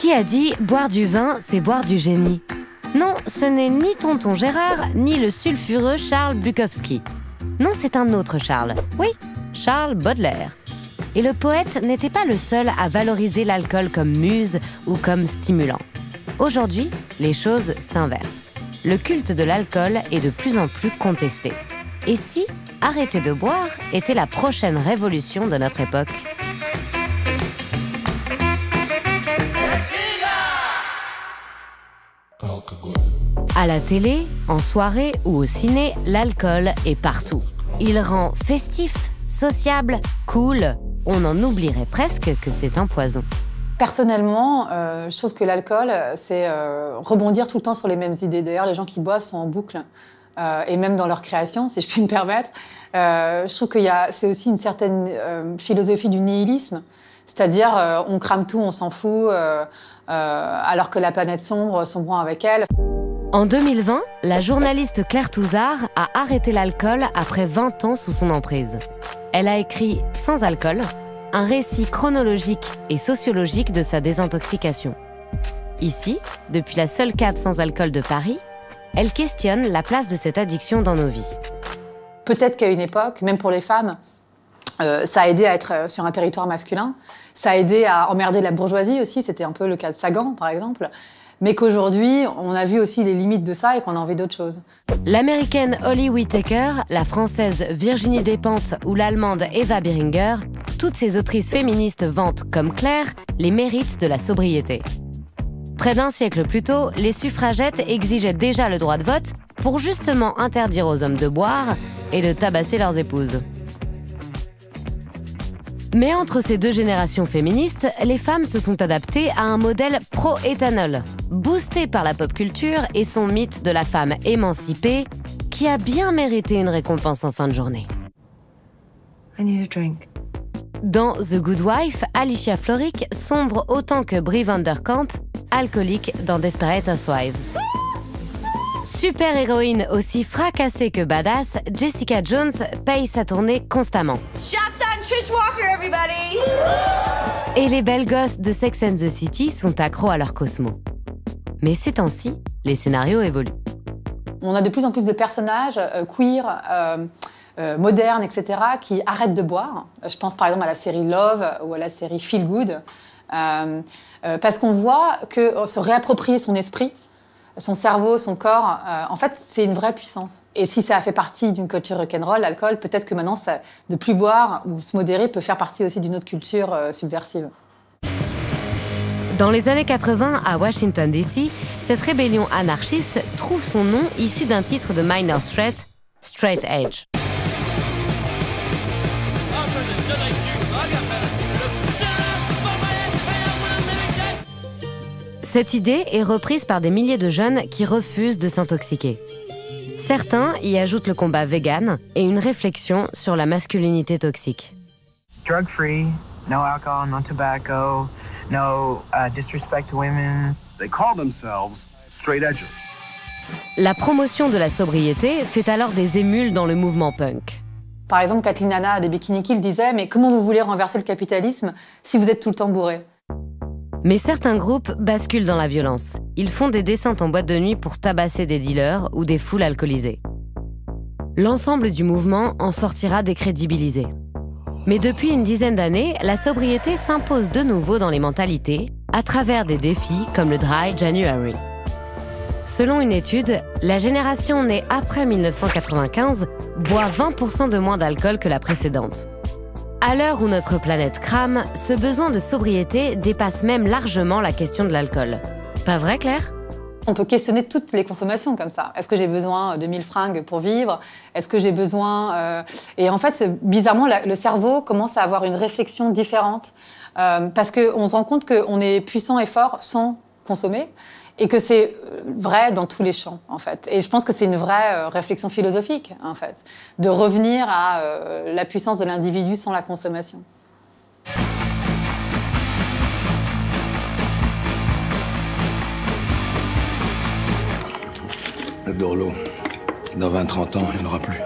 Qui a dit « boire du vin, c'est boire du génie » ? Non, ce n'est ni tonton Gérard, ni le sulfureux Charles Bukowski. Non, c'est un autre Charles. Oui, Charles Baudelaire. Et le poète n'était pas le seul à valoriser l'alcool comme muse ou comme stimulant. Aujourd'hui, les choses s'inversent. Le culte de l'alcool est de plus en plus contesté. Et si arrêter de boire était la prochaine révolution de notre époque ? À la télé, en soirée ou au ciné, l'alcool est partout. Il rend festif, sociable, cool. On en oublierait presque que c'est un poison. Personnellement, je trouve que l'alcool, c'est rebondir tout le temps sur les mêmes idées. D'ailleurs, les gens qui boivent sont en boucle. Et même dans leur création, si je puis me permettre. Je trouve c'est aussi une certaine philosophie du nihilisme. C'est-à-dire, on crame tout, on s'en fout, alors que la planète sombrant avec elle. En 2020, la journaliste Claire Touzard a arrêté l'alcool après 20 ans sous son emprise. Elle a écrit « Sans alcool », un récit chronologique et sociologique de sa désintoxication. Ici, depuis la seule cave sans alcool de Paris, elle questionne la place de cette addiction dans nos vies. Peut-être qu'à une époque, même pour les femmes, ça a aidé à être sur un territoire masculin. Ça a aidé à emmerder la bourgeoisie aussi. C'était un peu le cas de Sagan, par exemple. Mais qu'aujourd'hui, on a vu aussi les limites de ça et qu'on a envie d'autre chose. L'américaine Holly Whittaker, la française Virginie Despentes ou l'allemande Eva Beringer, toutes ces autrices féministes vantent, comme Claire, les mérites de la sobriété. Près d'un siècle plus tôt, les suffragettes exigeaient déjà le droit de vote pour justement interdire aux hommes de boire et de tabasser leurs épouses. Mais entre ces deux générations féministes, les femmes se sont adaptées à un modèle pro-éthanol, boosté par la pop culture et son mythe de la femme émancipée, qui a bien mérité une récompense en fin de journée. I need a drink. Dans The Good Wife, Alicia Florrick sombre autant que Brie Vanderkamp, alcoolique dans Desperate Housewives. Super-héroïne aussi fracassée que badass, Jessica Jones paye sa tournée constamment. Shots on Trish Walker, everybody! Et les belles gosses de Sex and the City sont accros à leur Cosmo. Mais ces temps-ci, les scénarios évoluent. On a de plus en plus de personnages queer, modernes, etc., qui arrêtent de boire. Je pense par exemple à la série Love ou à la série Feel Good. Parce qu'on voit que se réapproprier son esprit, son cerveau, son corps, en fait, c'est une vraie puissance. Et si ça a fait partie d'une culture rock'n'roll, l'alcool, peut-être que maintenant, ne plus boire ou se modérer peut faire partie aussi d'une autre culture subversive. Dans les années 80, à Washington DC, cette rébellion anarchiste trouve son nom issu d'un titre de Minor Threat, Straight Edge. Cette idée est reprise par des milliers de jeunes qui refusent de s'intoxiquer. Certains y ajoutent le combat vegan et une réflexion sur la masculinité toxique. Drug-free, no alcohol, no tobacco, no disrespect to women. They call themselves straight edgers. La promotion de la sobriété fait alors des émules dans le mouvement punk. Par exemple, Kathleen Hanna des Bikini Kill disait « Mais comment vous voulez renverser le capitalisme si vous êtes tout le temps bourré ?» Mais certains groupes basculent dans la violence. Ils font des descentes en boîte de nuit pour tabasser des dealers ou des foules alcoolisées. L'ensemble du mouvement en sortira décrédibilisé. Mais depuis une dizaine d'années, la sobriété s'impose de nouveau dans les mentalités à travers des défis comme le Dry January. Selon une étude, la génération née après 1995 boit 20% de moins d'alcool que la précédente. À l'heure où notre planète crame, ce besoin de sobriété dépasse même largement la question de l'alcool. Pas vrai, Claire ? On peut questionner toutes les consommations comme ça. Est-ce que j'ai besoin de 1000 fringues pour vivre ? Est-ce que j'ai besoin... Et en fait, bizarrement, le cerveau commence à avoir une réflexion différente parce qu'on se rend compte qu'on est puissant et fort sans consommer et que c'est vrai dans tous les champs, en fait. Et je pense que c'est une vraie réflexion philosophique, en fait, de revenir à la puissance de l'individu sans la consommation. Le Dorlo, dans 20-30 ans, il n'y en aura plus.